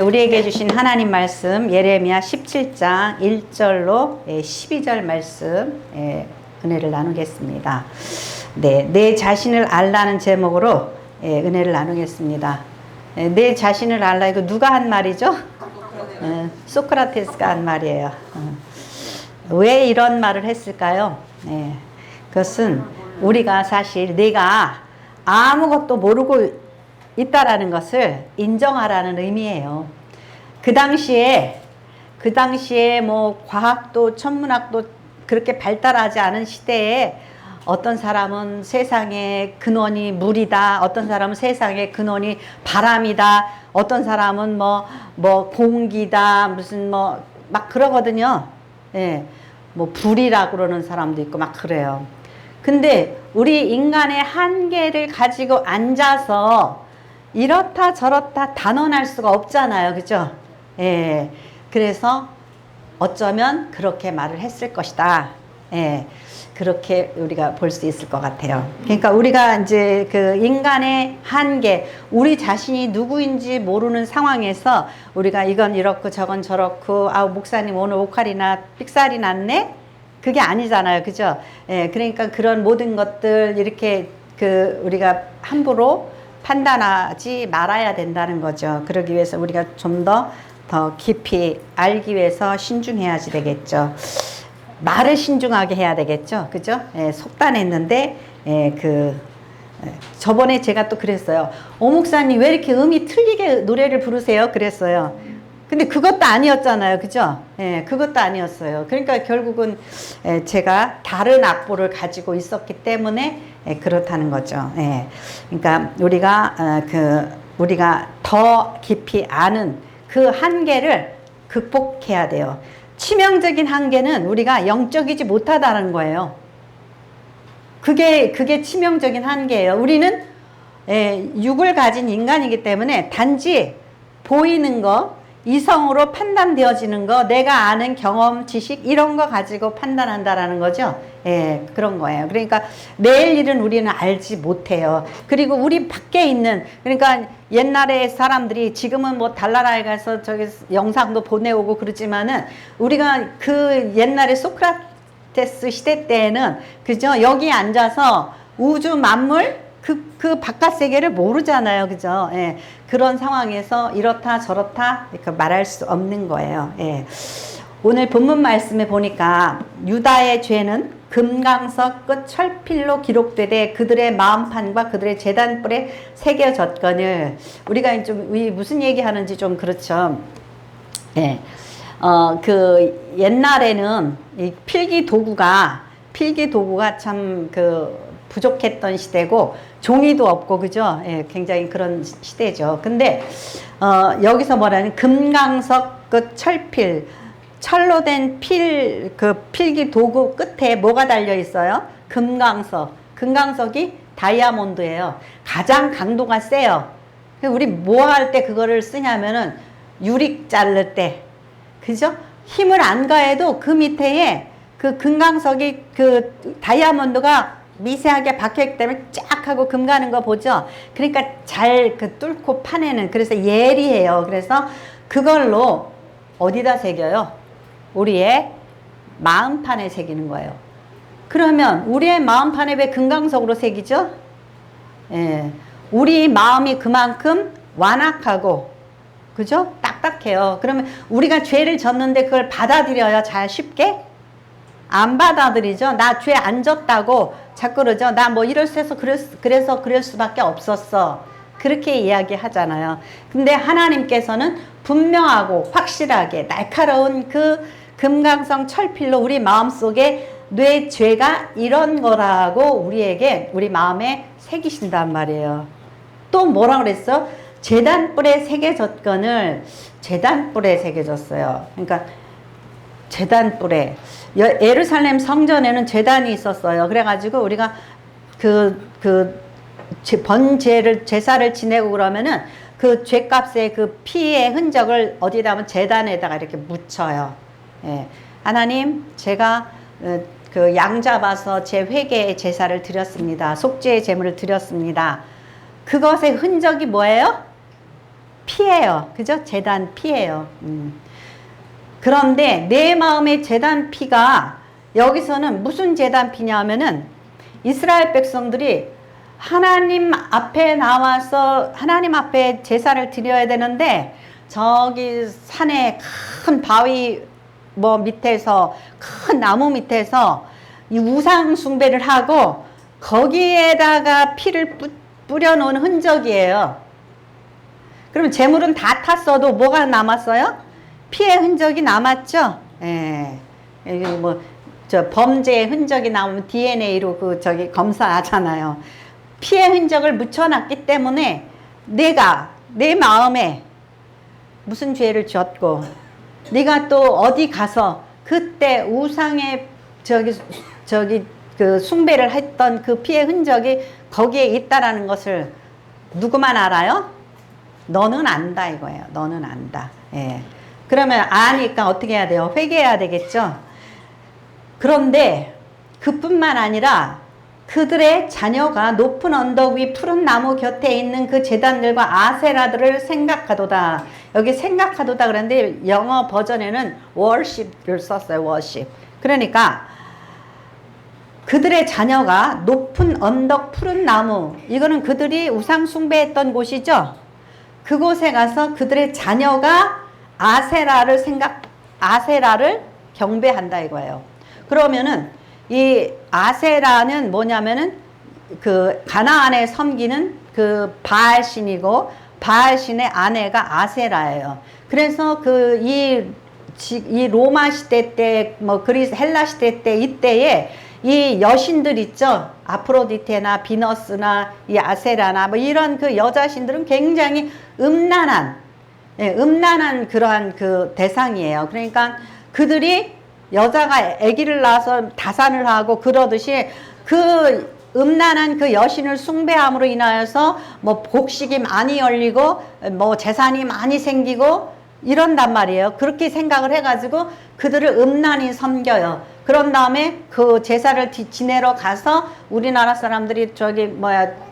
우리에게 주신 하나님 말씀 예레미야 17장 1절로 12절 말씀 은혜를 나누겠습니다. 네, 내 자신을 알라는 제목으로 은혜를 나누겠습니다. 내 자신을 알라, 이거 누가 한 말이죠? 소크라테스가 한 말이에요. 왜 이런 말을 했을까요? 그것은 우리가 사실 내가 아무것도 모르고 있다라는 것을 인정하라는 의미예요. 그 당시에 뭐 과학도 천문학도 그렇게 발달하지 않은 시대에 어떤 사람은 세상의 근원이 물이다, 어떤 사람은 세상의 근원이 바람이다, 어떤 사람은 뭐 공기다, 무슨 뭐 막 그러거든요. 뭐 불이라고 그러는 사람도 있고 막 그래요. 근데 우리 인간의 한계를 가지고 앉아서 이렇다 저렇다 단언할 수가 없잖아요. 그죠? 그래서 어쩌면 그렇게 말을 했을 것이다. 그렇게 우리가 볼 수 있을 것 같아요. 그러니까 우리가 이제 그 인간의 한계, 우리 자신이 누구인지 모르는 상황에서 우리가 이건 이렇고 저건 저렇고, 목사님 오늘 옷칼이나 삑살이 났네? 그게 아니잖아요. 그죠? 그러니까 그런 모든 것들 이렇게 우리가 함부로 판단하지 말아야 된다는 거죠. 그러기 위해서 우리가 좀 더 깊이 알기 위해서 신중해야지 되겠죠. 말을 신중하게 해야 되겠죠. 그죠? 속단했는데, 저번에 제가 또 그랬어요. 목사님 왜 이렇게 음이 틀리게 노래를 부르세요? 그랬어요. 근데 그것도 아니었잖아요. 그죠? 그것도 아니었어요. 그러니까 결국은 제가 다른 악보를 가지고 있었기 때문에 그렇다는 거죠. 그러니까 우리가 더 깊이 아는 그 한계를 극복해야 돼요. 치명적인 한계는 우리가 영적이지 못하다는 거예요. 그게 치명적인 한계예요. 우리는 육을 가진 인간이기 때문에 단지 보이는 거, 이성으로 판단되어지는 거, 내가 아는 경험, 지식 이런 거 가지고 판단한다라는 거죠. 그런 거예요. 그러니까 내일 일은 우리는 알지 못해요. 그리고 우리 밖에 있는, 그러니까 옛날에 사람들이 지금은 뭐 달나라에 가서 저기 영상도 보내오고 그러지만은 우리가 그 옛날에 소크라테스 시대 때에는 그죠? 여기 앉아서 우주 만물 그 바깥 세계를 모르잖아요. 그죠? 그런 상황에서 이렇다 저렇다 이렇게 말할 수 없는 거예요. 오늘 본문 말씀에 보니까 유다의 죄는 금강석 끝 철필로 기록되되 그들의 마음판과 그들의 제단불에 새겨졌거늘. 우리가 좀 무슨 얘기하는지 좀 그렇죠. 그 옛날에는 이 필기 도구가 참 부족했던 시대고 종이도 없고 그죠? 굉장히 그런 시대죠. 근데 여기서 뭐라는 금강석 끝 철필, 철로 된 필기 도구 끝에 뭐가 달려 있어요? 금강석. 금강석이 다이아몬드예요. 가장 강도가 세요. 우리 뭐 할 때 그거를 쓰냐면은 유릭 자를 때, 그죠? 힘을 안 가해도 그 밑에 그 금강석이 다이아몬드가 미세하게 박혀있기 때문에 쫙 하고 금 가는 거 보죠? 그러니까 잘 뚫고 파내는, 그래서 예리해요. 그래서 그걸로 어디다 새겨요? 우리의 마음판에 새기는 거예요. 그러면 우리의 마음판에 왜 금강석으로 새기죠? 우리 마음이 그만큼 완악하고, 그죠? 딱딱해요. 그러면 우리가 죄를 졌는데 그걸 받아들여요. 잘 쉽게? 안 받아들이죠. 나 죄 안 졌다고 자꾸 그러죠. 나 뭐 이럴수해서 그래서 그럴 수밖에 없었어. 그렇게 이야기하잖아요. 근데 하나님께서는 분명하고 확실하게 날카로운 그 금강석 철필로 우리 마음속에 내 죄가 이런 거라고 우리 마음에 새기신단 말이에요. 또 뭐라 그랬어? 제단불에 새겨졌거늘. 제단불에 새겨졌어요. 그러니까 제단불에, 예루살렘 성전에는 제단이 있었어요. 그래가지고 우리가 제사를 지내고 그러면은 그 죄값의 그 피의 흔적을 어디다 하면 제단에다가 이렇게 묻혀요. 하나님, 제가 양 잡아서 제 회개의 제사를 드렸습니다. 속죄의 제물을 드렸습니다. 그것의 흔적이 뭐예요? 피예요. 그죠? 제단 피예요. 그런데 내 마음의 제단 피가 여기서는 무슨 제단 피냐면은 이스라엘 백성들이 하나님 앞에 나와서 하나님 앞에 제사를 드려야 되는데 저기 산에 큰 바위 뭐 밑에서 큰 나무 밑에서 이 우상 숭배를 하고 거기에다가 피를 뿌려 놓은 흔적이에요. 그러면 재물은 다 탔어도 뭐가 남았어요? 피의 흔적이 남았죠. 예. 뭐 저 범죄의 흔적이 나오면 DNA로 저기 검사하잖아요. 피의 흔적을 묻혀놨기 때문에 내가 내 마음에 무슨 죄를 지었고 네가 또 어디 가서 그때 우상의 저기 그 숭배를 했던 그 피의 흔적이 거기에 있다라는 것을 누구만 알아요? 너는 안다 이거예요. 너는 안다. 예. 그러면 아니까 어떻게 해야 돼요? 회개해야 되겠죠. 그런데 그뿐만 아니라 그들의 자녀가 높은 언덕 위 푸른 나무 곁에 있는 그 제단들과 아세라들을 생각하도다. 여기 생각하도다 그랬는데 영어 버전에는 worship를 썼어요. worship. 그러니까 그들의 자녀가 높은 언덕 푸른 나무, 이거는 그들이 우상 숭배했던 곳이죠. 그곳에 가서 그들의 자녀가 아세라를 경배한다 이거예요. 그러면은 이 아세라는 뭐냐면은 그 가나안에 섬기는 그 바알신이고 바알신의 아내가 아세라예요. 그래서 이 로마 시대 때 뭐 그리스 헬라 시대 때 이때에 이 여신들 있죠. 아프로디테나 비너스나 이 아세라나 뭐 이런 그 여자신들은 굉장히 음란한 그러한 그 대상이에요. 그러니까 그들이 여자가 아기를 낳아서 다산을 하고 그러듯이 그 음란한 그 여신을 숭배함으로 인하여서 뭐 복식이 많이 열리고 뭐 재산이 많이 생기고 이런단 말이에요. 그렇게 생각을 해가지고 그들을 음란히 섬겨요. 그런 다음에 그 제사를 지내러 가서 우리나라 사람들이 저기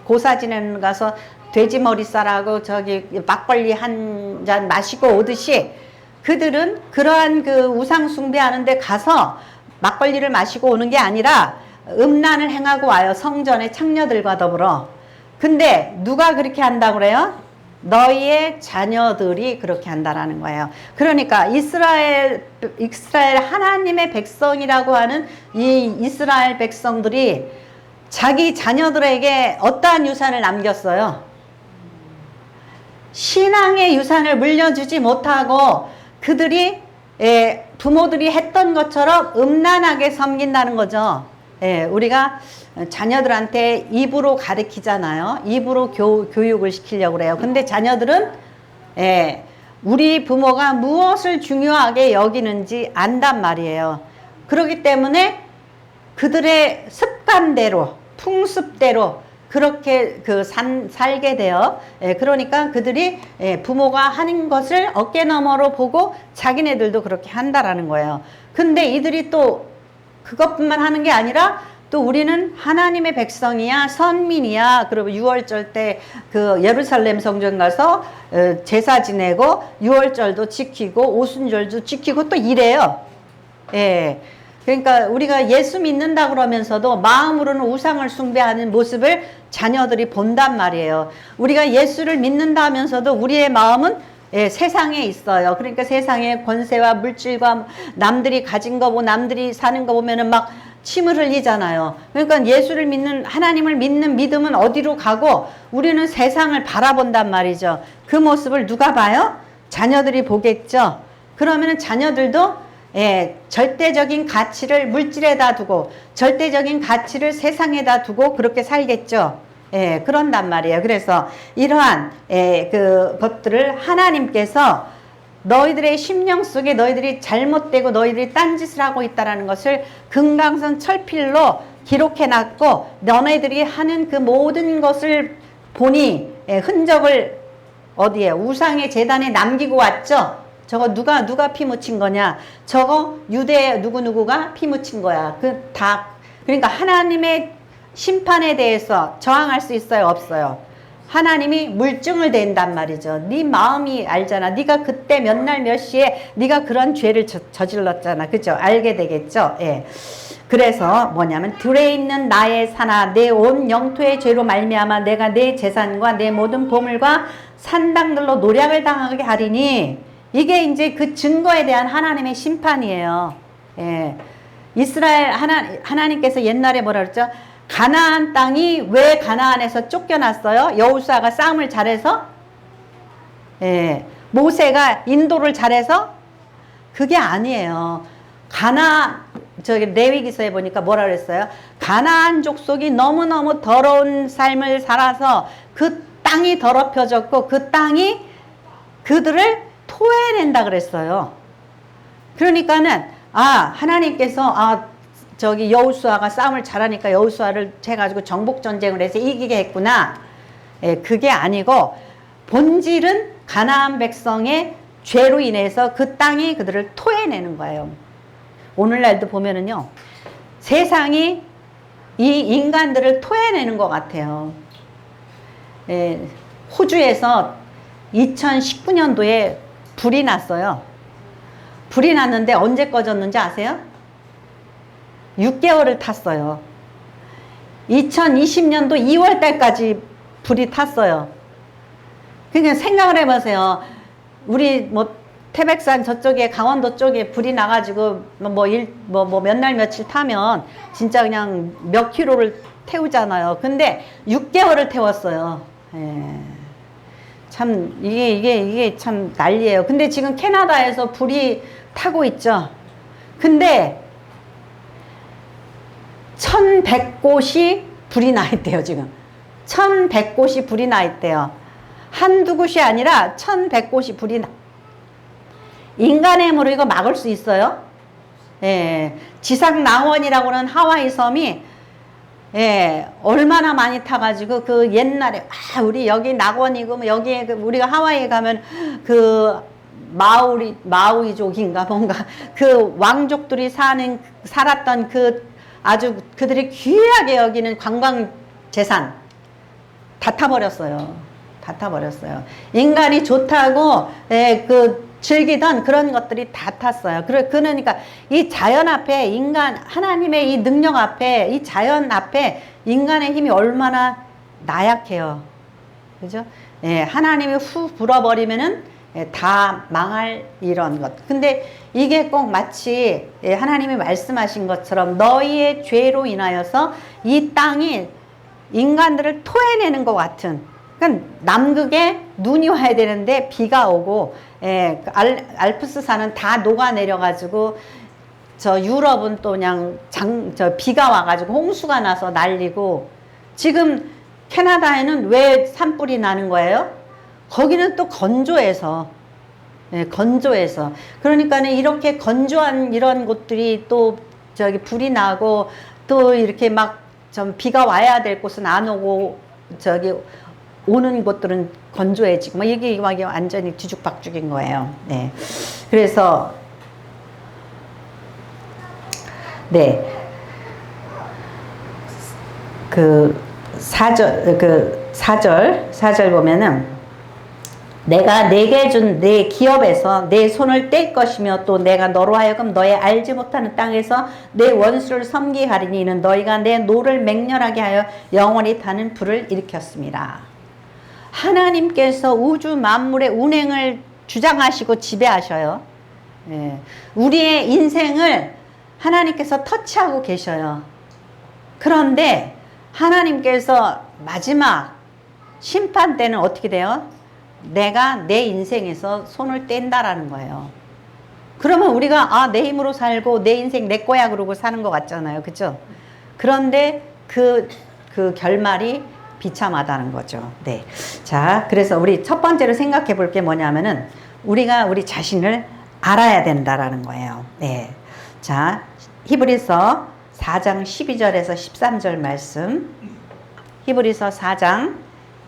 고사 지내는 가서 돼지머리살하고 저기 막걸리 한 잔 마시고 오듯이 그들은 그러한 그 우상 숭배하는데 가서 막걸리를 마시고 오는 게 아니라 음란을 행하고 와요. 성전의 창녀들과 더불어. 근데 누가 그렇게 한다고 그래요? 너희의 자녀들이 그렇게 한다라는 거예요. 그러니까 이스라엘 하나님의 백성이라고 하는 이 이스라엘 백성들이 자기 자녀들에게 어떠한 유산을 남겼어요? 신앙의 유산을 물려주지 못하고 그들이 부모들이 했던 것처럼 음란하게 섬긴다는 거죠. 우리가 자녀들한테 입으로 가르치잖아요. 입으로 교육을 시키려고 그래요. 근데 자녀들은 우리 부모가 무엇을 중요하게 여기는지 안단 말이에요. 그렇기 때문에 그들의 습관대로 풍습대로 그렇게 살게 돼요. 그러니까 그들이 부모가 하는 것을 어깨너머로 보고 자기네들도 그렇게 한다라는 거예요. 근데 이들이 또 그것뿐만 하는 게 아니라 또 우리는 하나님의 백성이야 선민이야. 그리고 6월절 때 그 예루살렘 성전 가서 제사 지내고 6월절도 지키고 오순절도 지키고 또 이래요. 그러니까 우리가 예수 믿는다 그러면서도 마음으로는 우상을 숭배하는 모습을 자녀들이 본단 말이에요. 우리가 예수를 믿는다 하면서도 우리의 마음은 세상에 있어요. 그러니까 세상의 권세와 물질과 남들이 가진 거 보고 남들이 사는 거 보면은 막 침을 흘리잖아요. 그러니까 예수를 믿는 하나님을 믿는 믿음은 어디로 가고 우리는 세상을 바라본단 말이죠. 그 모습을 누가 봐요? 자녀들이 보겠죠. 그러면은 자녀들도 절대적인 가치를 물질에다 두고 절대적인 가치를 세상에다 두고 그렇게 살겠죠. 그런단 말이에요. 그래서 이러한 그 것들을 하나님께서 너희들의 심령 속에 너희들이 잘못되고 너희들이 딴짓을 하고 있다는 것을 금강산 철필로 기록해놨고 너희들이 하는 그 모든 것을 보니 흔적을 어디에 우상의 제단에 남기고 왔죠. 저거 누가 피 묻힌 거냐? 저거 유대 누구누구가 피 묻힌 거야. 그러니까 하나님의 심판에 대해서 저항할 수 있어요? 없어요? 하나님이 물증을 댄단 말이죠. 네 마음이 알잖아. 네가 그때 몇 날 몇 시에 네가 그런 죄를 저질렀잖아. 그죠? 알게 되겠죠? 예. 그래서 뭐냐면 들에 있는 나의 산하 내 온 영토의 죄로 말미암아 내가 내 재산과 내 모든 보물과 산당들로 노략을 당하게 하리니 이게 이제 그 증거에 대한 하나님의 심판이에요. 예. 이스라엘 하나님께서 옛날에 뭐라 그랬죠? 가나안 땅이 왜 가나안에서 쫓겨났어요? 여호수아가 싸움을 잘해서? 예. 모세가 인도를 잘해서? 그게 아니에요. 저기 레위기서에 보니까 뭐라 그랬어요? 가나안 족속이 너무너무 더러운 삶을 살아서 그 땅이 더럽혀졌고 그 땅이 그들을 토해낸다 그랬어요. 그러니까는 하나님께서 저기 여호수아가 싸움을 잘하니까 여호수아를 해가지고 정복 전쟁을 해서 이기게 했구나. 예, 그게 아니고 본질은 가나안 백성의 죄로 인해서 그 땅이 그들을 토해내는 거예요. 오늘날도 보면은요, 세상이 이 인간들을 토해내는 것 같아요. 예, 호주에서 2019년도에 불이 났어요. 불이 났는데 언제 꺼졌는지 아세요? 6개월을 탔어요. 2020년도 2월 달까지 불이 탔어요. 그러니까 생각을 해보세요. 우리 뭐 태백산 저쪽에 강원도 쪽에 불이 나가지고 몇 날 며칠 타면 진짜 그냥 몇 킬로를 태우잖아요. 근데 6개월을 태웠어요. 예. 참 이게 참 난리예요. 근데 지금 캐나다에서 불이 타고 있죠. 근데 1100곳이 불이 나 있대요. 지금 1100곳이 불이 나 있대요. 한두 곳이 아니라 1100곳이 불이 나. 인간의 힘으로 이거 막을 수 있어요? 예. 지상낙원이라고는 하와이 섬이 얼마나 많이 타가지고 그 옛날에 우리 여기 낙원이고 여기에 우리가 하와이에 가면 그 마우이족인가 뭔가 그 왕족들이 살았던 그 아주 그들이 귀하게 여기는 관광 재산 다 타버렸어요. 다 타버렸어요. 인간이 좋다고 즐기던 그런 것들이 다 탔어요. 그러니까 이 자연 앞에 하나님의 이 능력 앞에 이 자연 앞에 인간의 힘이 얼마나 나약해요. 그죠? 하나님이 후 불어버리면은 다 망할 이런 것. 근데 이게 꼭 마치 하나님이 말씀하신 것처럼 너희의 죄로 인하여서 이 땅이 인간들을 토해내는 것 같은. 그러니까 남극에 눈이 와야 되는데 비가 오고 알프스산은 다 녹아내려가지고 저 유럽은 또 그냥 비가 와가지고 홍수가 나서 난리고 지금 캐나다에는 왜 산불이 나는 거예요? 거기는 또 건조해서 건조해서 그러니까는 이렇게 건조한 이런 곳들이 또 저기 불이 나고 또 이렇게 막 좀 비가 와야 될 곳은 안 오고 저기 오는 곳들은 건조해지고 막 이게 완전히 뒤죽박죽인 거예요. 네. 그래서 그 4절 보면은 내가 내게 준 내 기업에서 내 손을 뗄 것이며 또 내가 너로 하여금 너의 알지 못하는 땅에서 내 원수를 섬기게 하리니 이는 너희가 내 노를 맹렬하게 하여 영원히 타는 불을 일으켰습니다. 하나님께서 우주 만물의 운행을 주장하시고 지배하셔요. 우리의 인생을 하나님께서 터치하고 계셔요. 그런데 하나님께서 마지막 심판 때는 어떻게 돼요? 내가 내 인생에서 손을 뗀다라는 거예요. 그러면 우리가 내 힘으로 살고 내 인생 내 거야 그러고 사는 것 같잖아요. 그죠? 그런데 그 결말이 비참하다는 거죠. 네. 자, 그래서 우리 첫 번째로 생각해 볼 게 뭐냐면은 우리가 우리 자신을 알아야 된다라는 거예요. 네. 자, 히브리서 4장 12절에서 13절 말씀. 히브리서 4장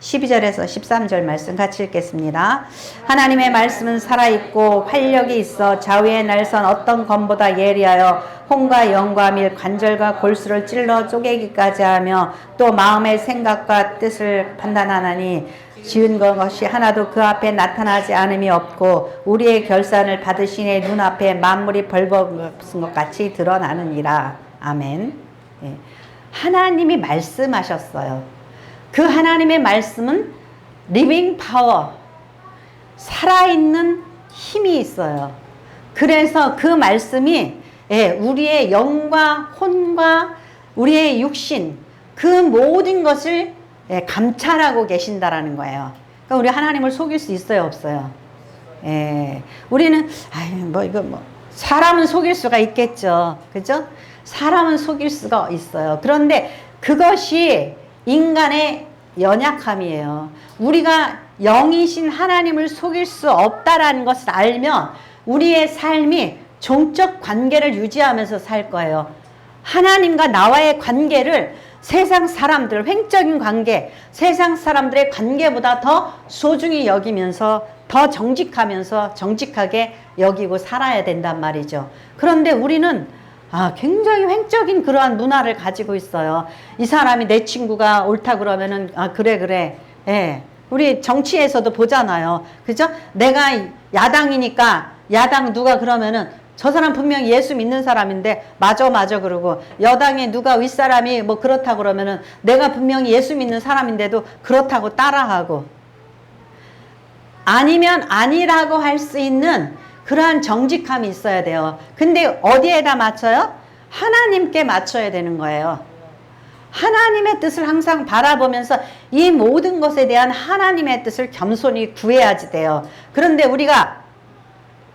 12절에서 13절 말씀 같이 읽겠습니다. 하나님의 말씀은 살아있고 활력이 있어 좌우의 날선 어떤 검보다 예리하여 혼과 영과 및 관절과 골수를 찔러 쪼개기까지 하며 또 마음의 생각과 뜻을 판단하나니 지은 것이 하나도 그 앞에 나타나지 않음이 없고 우리의 결산을 받으시니 눈앞에 만물이 벌거벗은 것 같이 드러나느니라. 아멘. 예. 하나님이 말씀하셨어요. 그 하나님의 말씀은 리빙 파워, 살아있는 힘이 있어요. 그래서 그 말씀이 우리의 영과 혼과 우리의 육신 그 모든 것을 감찰하고 계신다라는 거예요. 그러니까 우리 하나님을 속일 수 있어요, 없어요? 우리는 사람은 속일 수가 있겠죠, 그죠? 사람은 속일 수가 있어요. 그런데 그것이 인간의 연약함이에요. 우리가 영이신 하나님을 속일 수 없다라는 것을 알면 우리의 삶이 종적 관계를 유지하면서 살 거예요. 하나님과 나와의 관계를 세상 사람들, 횡적인 관계, 세상 사람들의 관계보다 더 소중히 여기면서 더 정직하게 여기고 살아야 된단 말이죠. 그런데 우리는 굉장히 횡적인 그러한 문화를 가지고 있어요. 이 사람이 내 친구가 옳다 그러면은, 그래. 예. 우리 정치에서도 보잖아요. 그죠? 내가 야당이니까, 야당 누가 그러면은, 저 사람 분명히 예수 믿는 사람인데, 맞아, 그러고, 여당에 누가 윗사람이 뭐 그렇다 그러면은, 내가 분명히 예수 믿는 사람인데도 그렇다고 따라하고, 아니면 아니라고 할 수 있는 그러한 정직함이 있어야 돼요. 근데 어디에다 맞춰요? 하나님께 맞춰야 되는 거예요. 하나님의 뜻을 항상 바라보면서 이 모든 것에 대한 하나님의 뜻을 겸손히 구해야지 돼요. 그런데 우리가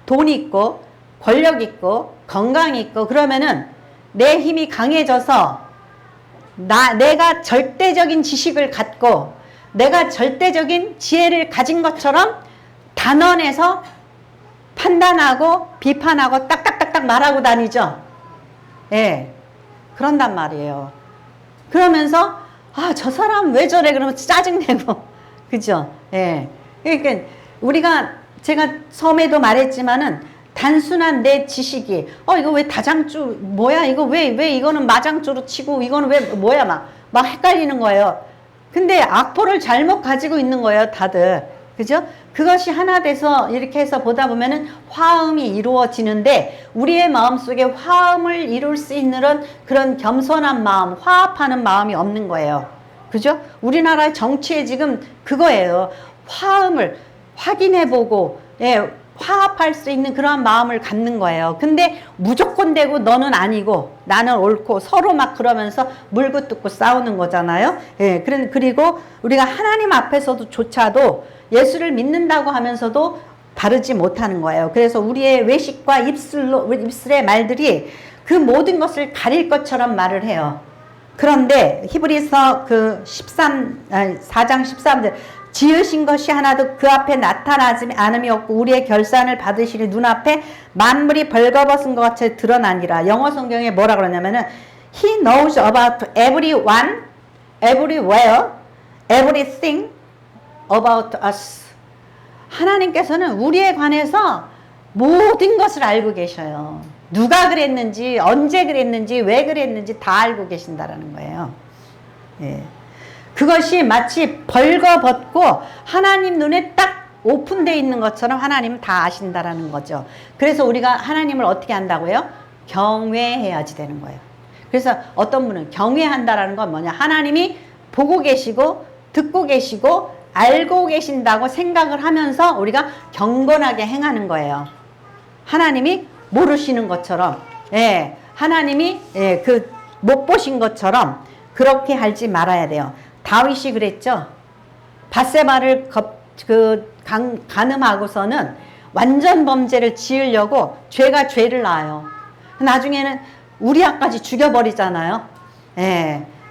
돈 있고 권력 있고 건강 있고 그러면은 내 힘이 강해져서 내가 절대적인 지식을 갖고 내가 절대적인 지혜를 가진 것처럼 단언해서 판단하고 비판하고 딱딱딱딱 말하고 다니죠. 예. 그런단 말이에요. 그러면서 저 사람 왜 저래 그러면 짜증내고 그죠? 예. 그러니까 제가 처음에도 말했지만은 단순한 내 지식이 이거 왜 다장주 뭐야 이거 왜 이거는 마장주로 치고 이거는 왜 뭐야 막 헷갈리는 거예요. 근데 악보를 잘못 가지고 있는 거예요, 다들. 그죠? 그것이 하나 돼서 이렇게 해서 보다 보면은 화음이 이루어지는데 우리의 마음속에 화음을 이룰 수 있는 그런 겸손한 마음, 화합하는 마음이 없는 거예요. 그죠? 우리나라 정치에 지금 그거예요. 화음을 확인해보고 화합할 수 있는 그런 마음을 갖는 거예요. 근데 무조건 되고 너는 아니고 나는 옳고 서로 막 그러면서 물고 뜯고 싸우는 거잖아요. 그리고 우리가 하나님 앞에서도 조차도 예수를 믿는다고 하면서도 바르지 못하는 거예요. 그래서 우리의 외식과 입술의 말들이 그 모든 것을 가릴 것처럼 말을 해요. 그런데 히브리서 4장 13절 지으신 것이 하나도 그 앞에 나타나지 않음이 없고 우리의 결산을 받으시니 눈앞에 만물이 벌거벗은 것 같이 드러나니라. 영어 성경에 뭐라 그러냐면은 He knows about everyone, everywhere, everything about us. 하나님께서는 우리에 관해서 모든 것을 알고 계셔요. 누가 그랬는지, 언제 그랬는지, 왜 그랬는지 다 알고 계신다라는 거예요. 그것이 마치 벌거벗고 하나님 눈에 딱 오픈되어 있는 것처럼 하나님은 다 아신다라는 거죠. 그래서 우리가 하나님을 어떻게 한다고요? 경외해야지 되는 거예요. 그래서 어떤 분은 경외한다라는 건 뭐냐? 하나님이 보고 계시고 듣고 계시고 알고 계신다고 생각을 하면서 우리가 경건하게 행하는 거예요. 하나님이 모르시는 것처럼, 하나님이 못 보신 것처럼 그렇게 하지 말아야 돼요. 다윗이 그랬죠. 밧세바를 간음하고서는 완전 범죄를 지으려고 죄가 죄를 낳아요. 나중에는 우리아까지 죽여버리잖아요.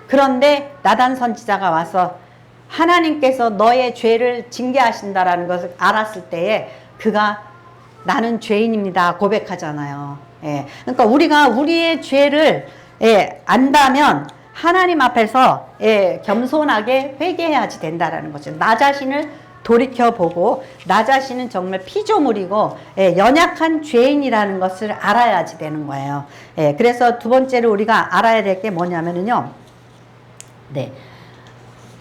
그런데 나단 선지자가 와서 하나님께서 너의 죄를 징계하신다라는 것을 알았을 때에 그가 나는 죄인입니다 고백하잖아요. 그러니까 우리가 우리의 죄를 안다면 하나님 앞에서 겸손하게 회개해야지 된다라는 거죠. 나 자신을 돌이켜보고 나 자신은 정말 피조물이고 연약한 죄인이라는 것을 알아야지 되는 거예요. 그래서 두 번째로 우리가 알아야 될 게 뭐냐면요. 네.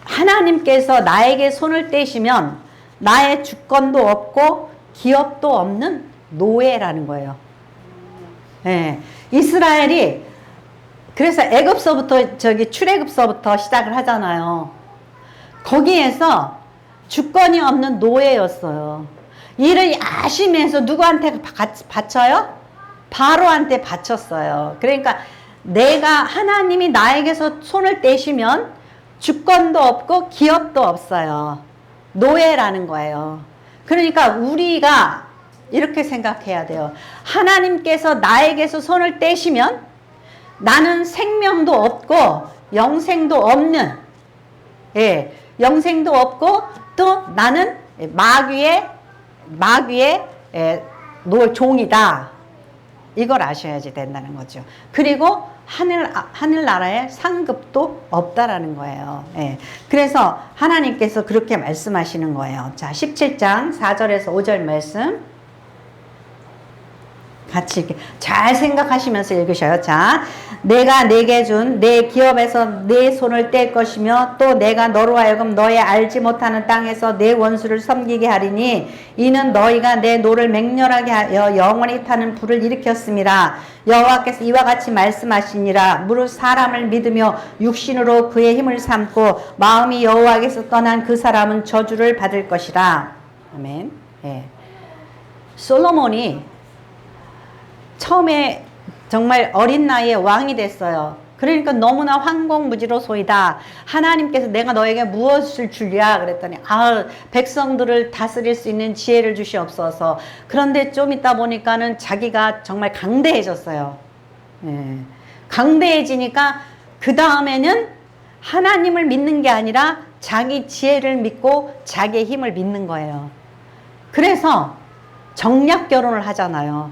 하나님께서 나에게 손을 떼시면 나의 주권도 없고 기업도 없는 노예라는 거예요. 이스라엘이 그래서 애굽서부터 출애굽서부터 시작을 하잖아요. 거기에서 주권이 없는 노예였어요. 일을 열심히 해서 누구한테 바쳐요? 바로한테 바쳤어요. 그러니까 하나님이 나에게서 손을 떼시면 주권도 없고 기업도 없어요. 노예라는 거예요. 그러니까 우리가 이렇게 생각해야 돼요. 하나님께서 나에게서 손을 떼시면 나는 생명도 없고 영생도 없는, 영생도 없고 또 나는 마귀의 종이다. 이걸 아셔야지 된다는 거죠. 그리고 하늘나라에 상급도 없다라는 거예요. 그래서 하나님께서 그렇게 말씀하시는 거예요. 자, 17장 4절에서 5절 말씀. 같이 이렇게 잘 생각하시면서 읽으셔요. 자, 내가 내게 준 내 기업에서 내 손을 뗄 것이며 또 내가 너로 하여금 너의 알지 못하는 땅에서 내 원수를 섬기게 하리니 이는 너희가 내 노를 맹렬하게 하여 영원히 타는 불을 일으켰습니다. 여호와께서 이와 같이 말씀하시니라. 무릇 사람을 믿으며 육신으로 그의 힘을 삼고 마음이 여호와께서 떠난 그 사람은 저주를 받을 것이라. 아멘. 솔로몬이 처음에 정말 어린 나이에 왕이 됐어요. 그러니까 너무나 황공무지로소이다. 하나님께서 내가 너에게 무엇을 주랴 그랬더니 백성들을 다스릴 수 있는 지혜를 주시옵소서. 그런데 좀 있다 보니까는 자기가 정말 강대해졌어요. 강대해지니까 그 다음에는 하나님을 믿는 게 아니라 자기 지혜를 믿고 자기의 힘을 믿는 거예요. 그래서 정략 결혼을 하잖아요.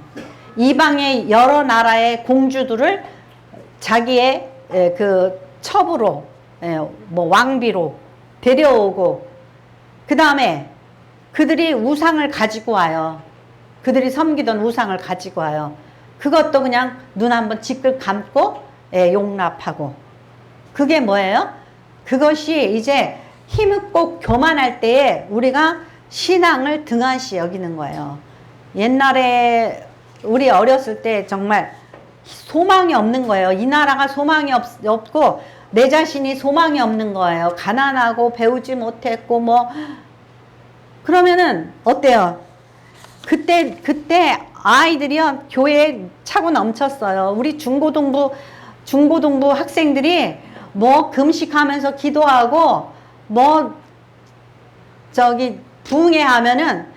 이방의 여러 나라의 공주들을 자기의 그 첩으로 왕비로 데려오고 그 다음에 그들이 우상을 가지고 와요. 그들이 섬기던 우상을 가지고 와요. 그것도 그냥 눈 한번 지끌 감고 용납하고. 그게 뭐예요? 그것이 이제 힘있고 교만할 때에 우리가 신앙을 등한시 여기는 거예요. 옛날에 우리 어렸을 때 정말 소망이 없는 거예요. 이 나라가 소망이 없고 내 자신이 소망이 없는 거예요. 가난하고 배우지 못했고 그러면은 어때요? 그때 아이들이요 교회에 차고 넘쳤어요. 우리 중고등부 학생들이 금식하면서 기도하고 부흥회 하면은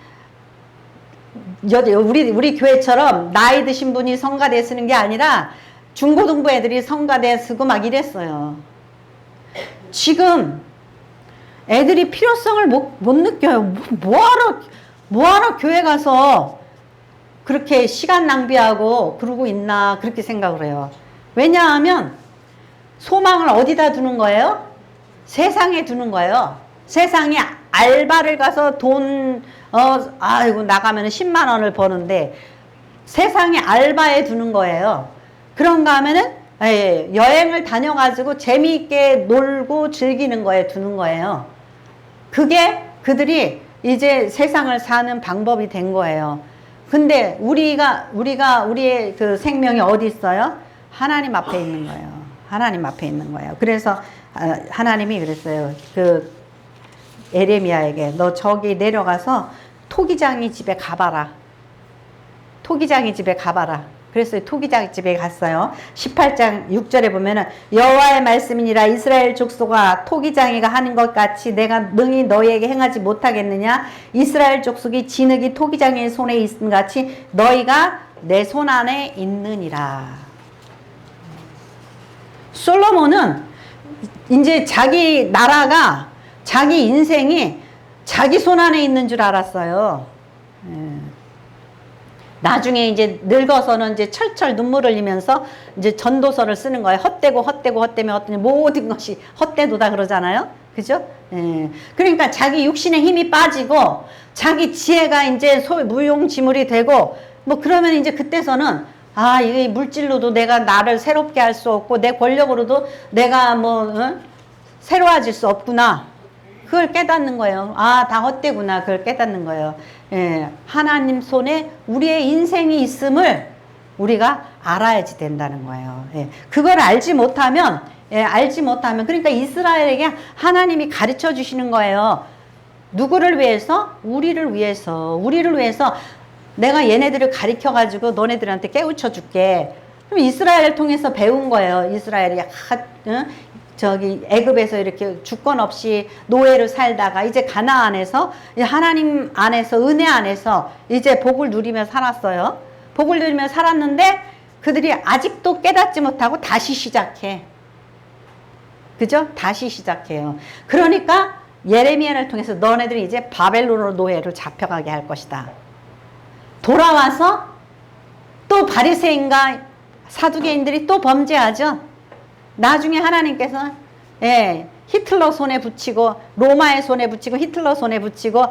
우리 교회처럼 나이 드신 분이 성가대 쓰는 게 아니라 중고등부 애들이 성가대 쓰고 막 이랬어요. 지금 애들이 필요성을 못 느껴요. 뭐하러 교회 가서 그렇게 시간 낭비하고 그러고 있나 그렇게 생각을 해요. 왜냐하면 소망을 어디다 두는 거예요? 세상에 두는 거예요. 세상에 알바를 가서 나가면 10만 원을 버는데 세상에 알바에 두는 거예요. 그런가 하면은 여행을 다녀가지고 재미있게 놀고 즐기는 거에 두는 거예요. 그게 그들이 이제 세상을 사는 방법이 된 거예요. 근데 우리의 그 생명이 어디 있어요? 하나님 앞에 있는 거예요. 하나님 앞에 있는 거예요. 그래서 하나님이 그랬어요. 에레미야에게 너 저기 내려가서 토기장이 집에 가봐라. 토기장이 집에 가봐라. 그래서 토기장 집에 갔어요. 18장 6절에 보면은 여호와의 말씀이니라 이스라엘 족속아 토기장이가 하는 것 같이 내가 능히 너희에게 행하지 못하겠느냐. 이스라엘 족속이 진흙이 토기장이의 손에 있음 같이 너희가 내 손 안에 있느니라. 솔로몬은 이제 자기 나라가 자기 인생이 자기 손 안에 있는 줄 알았어요. 나중에 이제 늙어서는 이제 철철 눈물을 흘리면서 이제 전도서를 쓰는 거예요. 헛되고 헛되고 헛되면 헛되면 모든 것이 헛되도다 그러잖아요. 그죠? 예. 그러니까 자기 육신의 힘이 빠지고 자기 지혜가 이제 무용지물이 되고 뭐 그러면 이제 그때서는 아, 이 물질로도 내가 나를 새롭게 할 수 없고 내 권력으로도 내가 뭐 새로워질 수 없구나. 그걸 깨닫는 거예요. 아, 다 헛되구나. 그걸 깨닫는 거예요. 예, 하나님 손에 우리의 인생이 있음을 우리가 알아야지 된다는 거예요. 예, 그걸 알지 못하면, 그러니까 이스라엘에게 하나님이 가르쳐 주시는 거예요. 누구를 위해서? 우리를 위해서 내가 얘네들을 가르쳐 가지고 너네들한테 깨우쳐 줄게. 그럼 이스라엘을 통해서 배운 거예요. 이스라엘이 저기 애굽에서 이렇게 주권 없이 노예로 살다가 이제 가나안에서 하나님 안에서 은혜 안에서 이제 복을 누리며 살았어요. 복을 누리며 살았는데 그들이 아직도 깨닫지 못하고 다시 시작해. 그죠? 다시 시작해요. 그러니까 예레미야를 통해서 너네들이 이제 바벨론으로 노예로 잡혀가게 할 것이다. 돌아와서 또 바리새인과 사두개인들이 또 범죄하죠. 나중에 하나님께서 히틀러 손에 붙이고 로마의 손에 붙이고 히틀러 손에 붙이고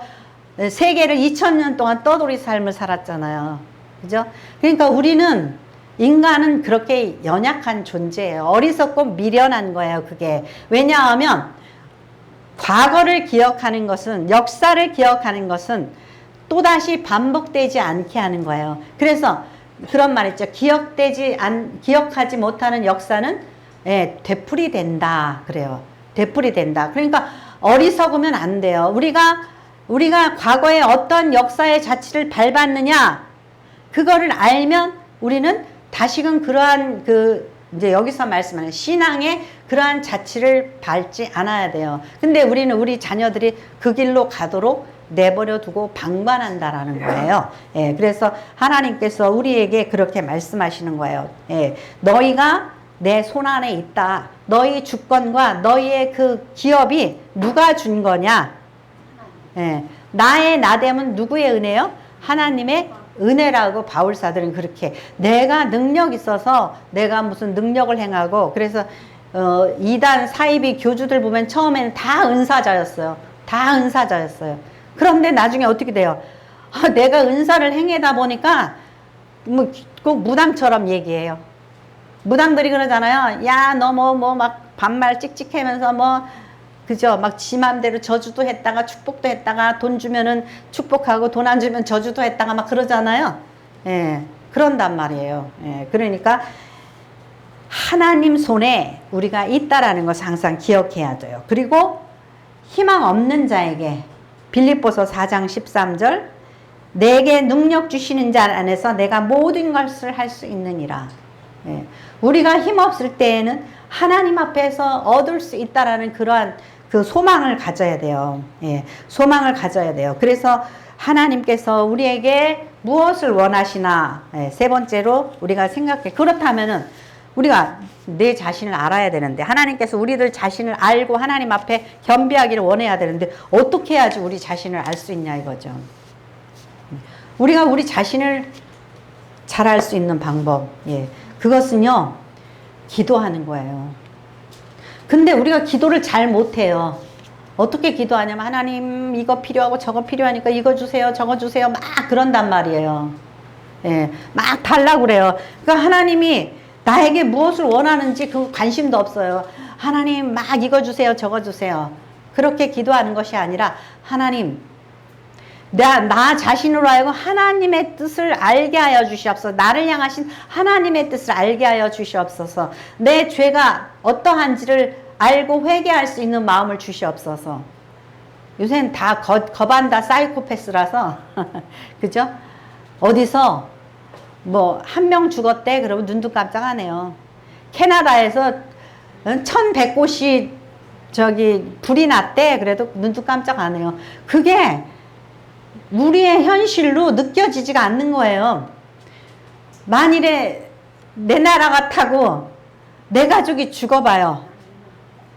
세계를 2000년 동안 떠돌이 삶을 살았잖아요. 그죠? 그러니까 우리는 인간은 그렇게 연약한 존재예요. 어리석고 미련한 거예요. 그게. 왜냐하면 과거를 기억하는 것은 역사를 기억하는 것은 또다시 반복되지 않게 하는 거예요. 그래서 그런 말 있죠. 기억하지 못하는 역사는 되풀이된다. 그래요. 되풀이된다. 그러니까 어리석으면 안 돼요. 우리가 과거에 어떤 역사의 자취를 밟았느냐, 그거를 알면 우리는 다시금 그러한 이제 여기서 말씀하는 신앙의 그러한 자취를 밟지 않아야 돼요. 근데 우리는 우리 자녀들이 그 길로 가도록 내버려 두고 방관한다라는 거예요. 그래서 하나님께서 우리에게 그렇게 말씀하시는 거예요. 너희가 내 손 안에 있다. 너희 주권과 너희의 그 기업이 누가 준 거냐? 나의 나됨은 누구의 은혜요? 하나님의 은혜라고 바울사들은 그렇게 내가 능력 있어서 내가 무슨 능력을 행하고 그래서 이단 사이비 교주들 보면 처음에는 다 은사자였어요. 다 은사자였어요. 그런데 나중에 어떻게 돼요? 내가 은사를 행하다 보니까 뭐 꼭 무당처럼 얘기해요. 무당들이 그러잖아요. 야, 너 막 반말 찍찍하면서 그죠? 막 지 맘대로 저주도 했다가 축복도 했다가 돈 주면은 축복하고 돈 안 주면 저주도 했다가 막 그러잖아요. 그런단 말이에요. 그러니까 하나님 손에 우리가 있다라는 것을 항상 기억해야 돼요. 그리고 희망 없는 자에게 빌립보서 4장 13절 내게 능력 주시는 자 안에서 내가 모든 것을 할 수 있느니라. 우리가 힘없을 때에는 하나님 앞에서 얻을 수 있다라는 그러한 그 소망을 가져야 돼요. 소망을 가져야 돼요. 그래서 하나님께서 우리에게 무엇을 원하시나? 세 번째로 우리가 생각해. 그렇다면은 우리가 내 자신을 알아야 되는데 하나님께서 우리들 자신을 알고 하나님 앞에 겸비하기를 원해야 되는데 어떻게 해야지 우리 자신을 알 수 있냐 이거죠. 우리가 우리 자신을 잘 알 수 있는 방법. 그것은요. 기도하는 거예요. 근데 우리가 기도를 잘 못해요. 어떻게 기도하냐면 하나님 이거 필요하고 저거 필요하니까 이거 주세요 저거 주세요 막 그런단 말이에요. 막 달라고 그래요. 그러니까 하나님이 나에게 무엇을 원하는지 그 관심도 없어요. 하나님 막 이거 주세요 저거 주세요. 그렇게 기도하는 것이 아니라 하나님 나 자신으로 하여금 하나님의 뜻을 알게 하여 주시옵소서. 나를 향하신 하나님의 뜻을 알게 하여 주시옵소서. 내 죄가 어떠한지를 알고 회개할 수 있는 마음을 주시옵소서. 요새는 다 거반다 사이코패스라서 그죠? 어디서 뭐 한 명 죽었대 그러면 눈도 깜짝하네요. 캐나다에서 1100곳이 저기 불이 났대 그래도 눈도 깜짝하네요. 그게 우리의 현실로 느껴지지가 않는 거예요. 만일에 내 나라 같다고 내 가족이 죽어봐요.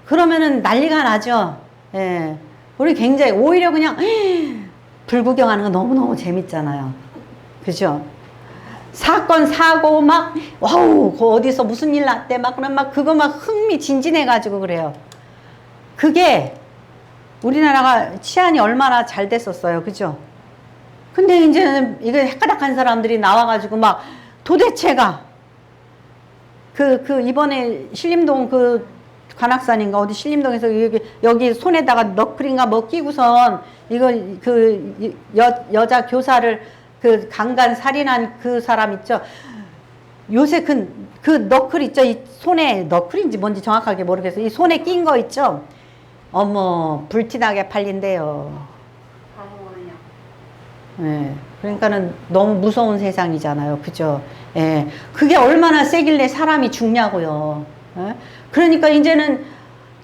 그러면은 난리가 나죠. 우리 굉장히 오히려 그냥 불 구경하는 거 너무너무 재밌잖아요. 그죠? 사건, 사고, 막, 와우, 그 어디서 무슨 일 났대, 막, 그럼 막, 그거 막 흥미진진해가지고 그래요. 그게 우리나라가 치안이 얼마나 잘 됐었어요. 그죠? 근데 이제는 이거 헷가닥한 사람들이 나와가지고 막 도대체가 이번에 신림동 관악산인가 어디 신림동에서 여기 손에다가 너클인가 뭐 끼고선 이거 여자 교사를 강간 살인한 그 사람 있죠. 요새 그 너클 있죠. 이 손에 너클인지 뭔지 정확하게 모르겠어요. 이 손에 낀 거 있죠. 어머 불티나게 팔린대요. 예. 그러니까는 너무 무서운 세상이잖아요. 그죠? 예. 그게 얼마나 세길래 사람이 죽냐고요. 예? 그러니까 이제는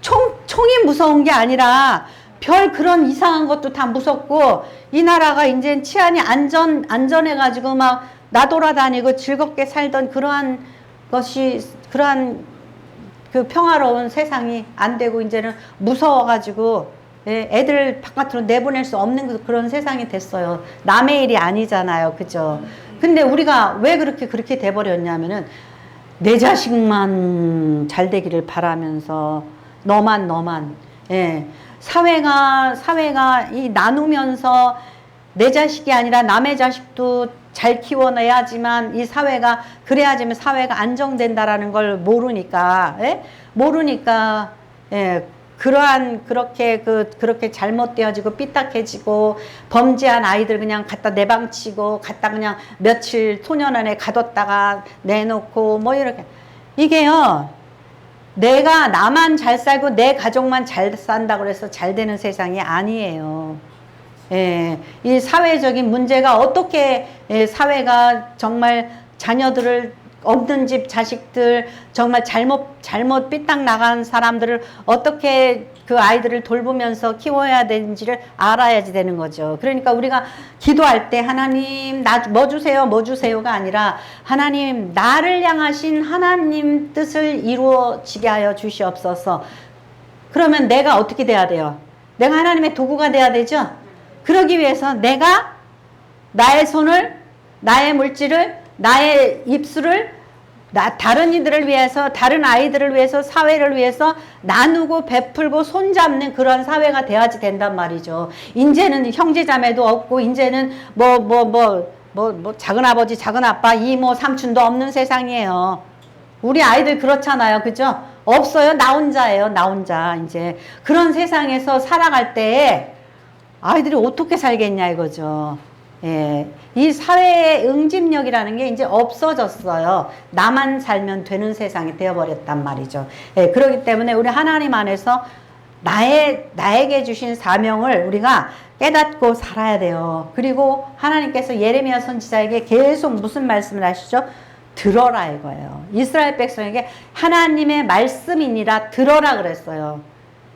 총이 무서운 게 아니라 별 그런 이상한 것도 다 무섭고 이 나라가 이제 치안이 안전해가지고 막 나돌아다니고 즐겁게 살던 그러한 그 평화로운 세상이 안 되고 이제는 무서워가지고 예, 애들 바깥으로 내보낼 수 없는 그런 세상이 됐어요. 남의 일이 아니잖아요. 그죠? 근데 우리가 왜 그렇게 돼버렸냐면은 내 자식만 잘 되기를 바라면서 너만 예. 사회가 이 나누면서 내 자식이 아니라 남의 자식도 잘 키워내야지만 이 사회가 그래야지만 사회가 안정된다라는 걸 모르니까 예? 모르니까 예. 그렇게 잘못되어지고 삐딱해지고 범죄한 아이들 그냥 갖다 내방치고 갖다 그냥 며칠 소년원에 가뒀다가 내놓고 뭐 이렇게 이게요 내가 나만 잘 살고 내 가족만 잘 산다고 해서 잘 되는 세상이 아니에요. 예, 이 사회적인 문제가 어떻게 사회가 정말 자녀들을 없는 집 자식들 정말 잘못 삐딱 나간 사람들을 어떻게 그 아이들을 돌보면서 키워야 되는지를 알아야지 되는 거죠. 그러니까 우리가 기도할 때 하나님 뭐 주세요가 아니라 하나님 나를 향하신 하나님 뜻을 이루어지게 하여 주시옵소서. 그러면 내가 어떻게 돼야 돼요? 내가 하나님의 도구가 돼야 되죠. 그러기 위해서 내가 나의 손을 나의 물질을 나의 입술을 다른 이들을 위해서 다른 아이들을 위해서 사회를 위해서 나누고 베풀고 손잡는 그런 사회가 돼야지 된단 말이죠. 이제는 형제자매도 없고 이제는 작은아버지 작은아빠 이모 삼촌도 없는 세상이에요. 우리 아이들 그렇잖아요. 그죠? 없어요. 나 혼자예요. 나 혼자. 이제 그런 세상에서 살아갈 때 아이들이 어떻게 살겠냐 이거죠. 예, 이 사회의 응집력이라는 게 이제 없어졌어요. 나만 살면 되는 세상이 되어버렸단 말이죠. 예, 그렇기 때문에 우리 하나님 안에서 나에게 주신 사명을 우리가 깨닫고 살아야 돼요. 그리고 하나님께서 예레미야 선지자에게 계속 무슨 말씀을 하시죠? 들어라 이거예요. 이스라엘 백성에게 하나님의 말씀이니라 들어라 그랬어요.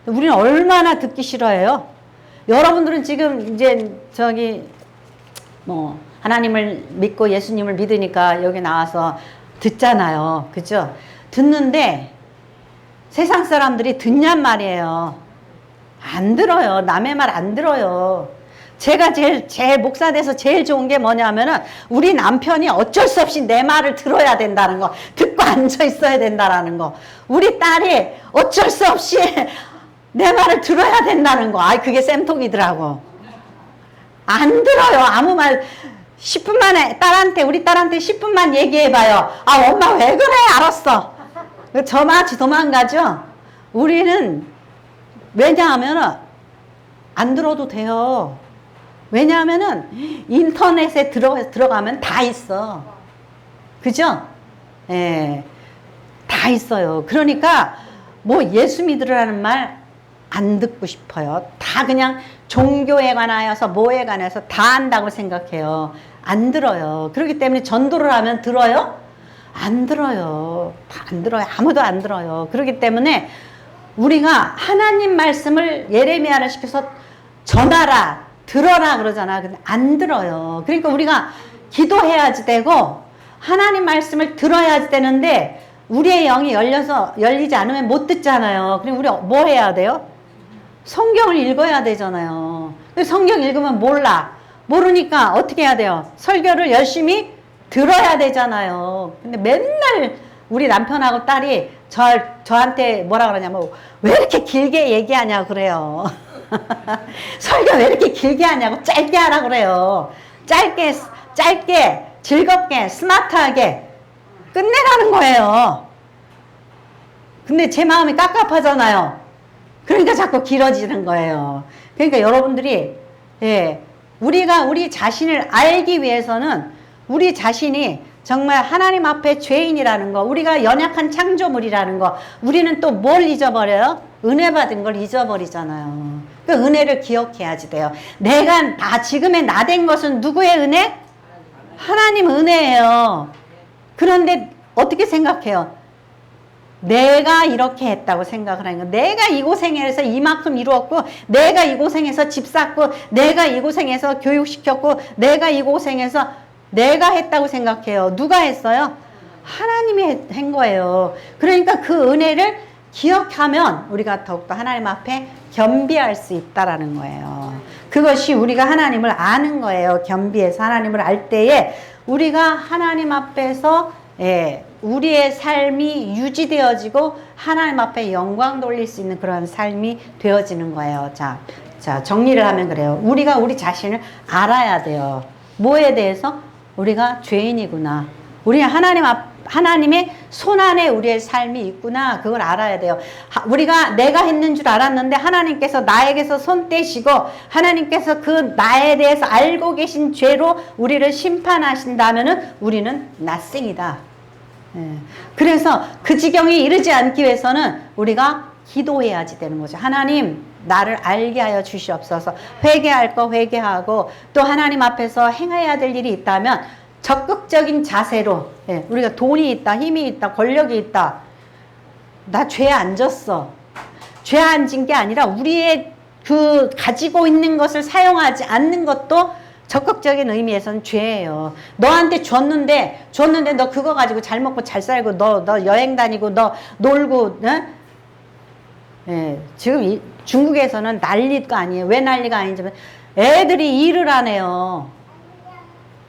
우리는 얼마나 듣기 싫어해요? 여러분들은 지금 이제 하나님을 믿고 예수님을 믿으니까 여기 나와서 듣잖아요. 그죠? 듣는데 세상 사람들이 듣냔 말이에요. 안 들어요. 남의 말 안 들어요. 제가 제일 목사 돼서 제일 좋은 게 뭐냐면은 우리 남편이 어쩔 수 없이 내 말을 들어야 된다는 거. 듣고 앉아 있어야 된다라는 거. 우리 딸이 어쩔 수 없이 내 말을 들어야 된다는 거. 그게 쌤통이더라고. 안 들어요. 아무 말 10분 만에 우리 딸한테 10분만 얘기해봐요. 엄마 왜 그래? 알았어. 저마치 도망가죠. 우리는 왜냐하면은 안 들어도 돼요. 왜냐하면은 인터넷에 들어가면 다 있어. 그죠? 예, 다 있어요. 그러니까 뭐 예수 믿으라는 말 안 듣고 싶어요. 다 그냥 종교에 관하여서 뭐에 관해서 다 안다고 생각해요. 안 들어요. 그렇기 때문에 전도를 하면 들어요? 안 들어요. 다 안 들어요. 아무도 안 들어요. 그렇기 때문에 우리가 하나님 말씀을 예레미야를 시켜서 전하라, 들어라 그러잖아. 근데 안 들어요. 그러니까 우리가 기도해야지 되고 하나님 말씀을 들어야지 되는데 우리의 영이 열리지 않으면 못 듣잖아요. 그럼 우리 뭐 해야 돼요? 성경을 읽어야 되잖아요. 성경 읽으면 모르니까 어떻게 해야 돼요? 설교를 열심히 들어야 되잖아요. 근데 맨날 우리 남편하고 딸이 저한테 뭐라 그러냐면 왜 이렇게 길게 얘기하냐고 그래요. 설교 왜 이렇게 길게 하냐고 짧게 하라 그래요. 짧게 즐겁게 스마트하게 끝내라는 거예요. 근데 제 마음이 깝깝하잖아요. 그러니까 자꾸 길어지는 거예요. 그러니까 여러분들이 우리가 우리 자신을 알기 위해서는 우리 자신이 정말 하나님 앞에 죄인이라는 거, 우리가 연약한 창조물이라는 거, 우리는 또 뭘 잊어버려요? 은혜 받은 걸 잊어버리잖아요. 그 은혜를 기억해야지 돼요. 지금의 나 된 것은 누구의 은혜? 하나님 은혜예요. 그런데 어떻게 생각해요? 내가 이렇게 했다고 생각을 하는 거. 내가 이 고생해서 이만큼 이루었고, 내가 이 고생해서 집 샀고, 내가 이 고생해서 교육시켰고, 내가 이 고생해서 내가 했다고 생각해요. 누가 했어요? 하나님이 한 거예요. 그러니까 그 은혜를 기억하면 우리가 더욱더 하나님 앞에 겸비할 수 있다라는 거예요. 그것이 우리가 하나님을 아는 거예요. 겸비해서 하나님을 알 때에 우리가 하나님 앞에서 우리의 삶이 유지되어지고 하나님 앞에 영광 돌릴 수 있는 그런 삶이 되어지는 거예요. 자, 정리를 하면 그래요. 우리가 우리 자신을 알아야 돼요. 뭐에 대해서? 우리가 죄인이구나. 우리 하나님의 손안에 우리의 삶이 있구나. 그걸 알아야 돼요. 우리가 내가 했는 줄 알았는데 하나님께서 나에게서 손 떼시고 하나님께서 그 나에 대해서 알고 계신 죄로 우리를 심판하신다면은 우리는 낫생이다. 그래서 그 지경에 이르지 않기 위해서는 우리가 기도해야지 되는 거죠. 하나님, 나를 알게 하여 주시옵소서. 회개할 거 회개하고 또 하나님 앞에서 행해야 될 일이 있다면 적극적인 자세로 우리가 돈이 있다, 힘이 있다, 권력이 있다. 나 죄 안 졌어. 죄 안 진 게 아니라 우리의 그 가지고 있는 것을 사용하지 않는 것도 적극적인 의미에서는 죄예요. 너한테 줬는데 너 그거 가지고 잘 먹고 잘 살고 너 여행 다니고 너 놀고 지금 중국에서는 난리가 아니에요. 왜 난리가 아니냐면 애들이 일을 안 해요.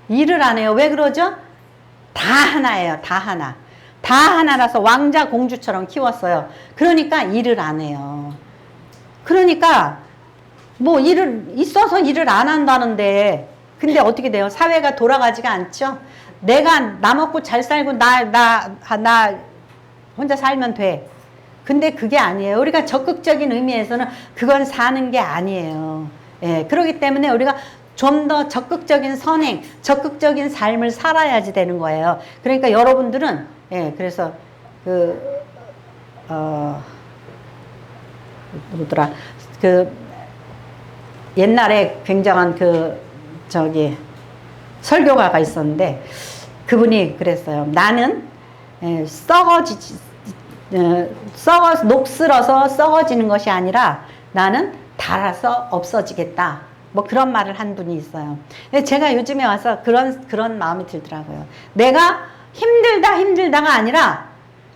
일을 안 해요. 왜 그러죠? 다 하나예요. 다 하나. 다 하나라서 왕자 공주처럼 키웠어요. 그러니까 일을 안 해요. 그러니까 뭐 있어서 일을 안 한다는데 근데 어떻게 돼요? 사회가 돌아가지가 않죠? 나 먹고 잘 살고 나 혼자 살면 돼. 근데 그게 아니에요. 우리가 적극적인 의미에서는 그건 사는 게 아니에요. 그렇기 때문에 우리가 좀 더 적극적인 선행, 적극적인 삶을 살아야지 되는 거예요. 그러니까 여러분들은, 그래서, 누구더라. 옛날에 굉장한 설교가가 있었는데, 그분이 그랬어요. 나는, 녹슬어서 썩어지는 것이 아니라 나는 닳아서 없어지겠다. 뭐 그런 말을 한 분이 있어요. 제가 요즘에 와서 그런 마음이 들더라고요. 내가 힘들다가 아니라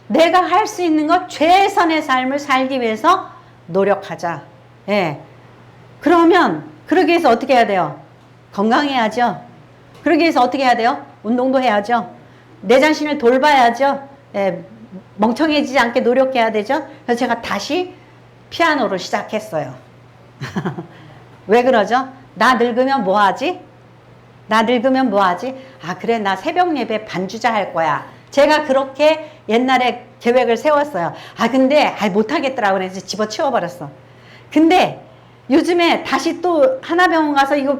내가 할 수 있는 것 최선의 삶을 살기 위해서 노력하자. 그러면 그러기 위해서 어떻게 해야 돼요? 건강해야죠. 그러기 위해서 어떻게 해야 돼요? 운동도 해야죠. 내 자신을 돌봐야죠. 멍청해지지 않게 노력해야 되죠. 그래서 제가 다시 피아노를 시작했어요. 왜 그러죠? 나 늙으면 뭐 하지? 아, 그래, 나 새벽 예배 반주자 할 거야. 제가 그렇게 옛날에 계획을 세웠어요. 근데 못하겠더라고. 그래서 집어치워버렸어. 근데 요즘에 다시 또 하나병원 가서 이거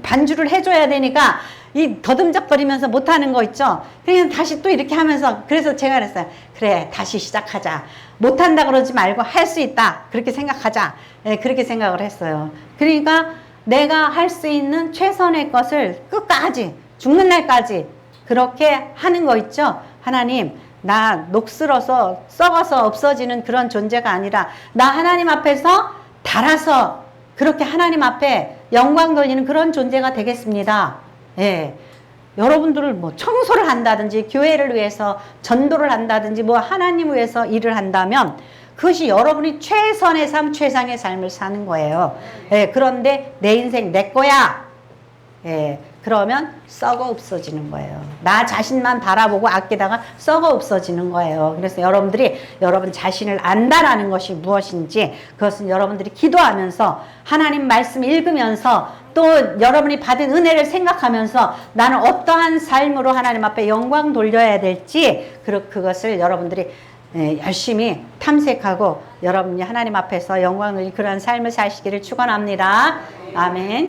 반주를 해줘야 되니까 이 더듬적거리면서 못하는 거 있죠? 그냥 다시 또 이렇게 하면서, 그래서 제가 그랬어요. 그래, 다시 시작하자. 못한다 그러지 말고 할 수 있다. 그렇게 생각하자. 그렇게 생각을 했어요. 그러니까 내가 할 수 있는 최선의 것을 끝까지, 죽는 날까지 그렇게 하는 거 있죠? 하나님, 나 녹슬어서 썩어서 없어지는 그런 존재가 아니라 나 하나님 앞에서 닳아서 그렇게 하나님 앞에 영광 돌리는 그런 존재가 되겠습니다. 여러분들을 뭐 청소를 한다든지 교회를 위해서 전도를 한다든지 뭐 하나님을 위해서 일을 한다면 그것이 여러분이 최선의 삶, 최상의 삶을 사는 거예요. 그런데 내 인생 내 거야. 예, 그러면 썩어 없어지는 거예요. 나 자신만 바라보고 아끼다가 썩어 없어지는 거예요. 그래서 여러분들이 여러분 자신을 안다라는 것이 무엇인지 그것은 여러분들이 기도하면서 하나님 말씀 읽으면서 또 여러분이 받은 은혜를 생각하면서 나는 어떠한 삶으로 하나님 앞에 영광 돌려야 될지 그것을 여러분들이 열심히 탐색하고 여러분이 하나님 앞에서 영광을 그런 삶을 사시기를 축원합니다. 아멘.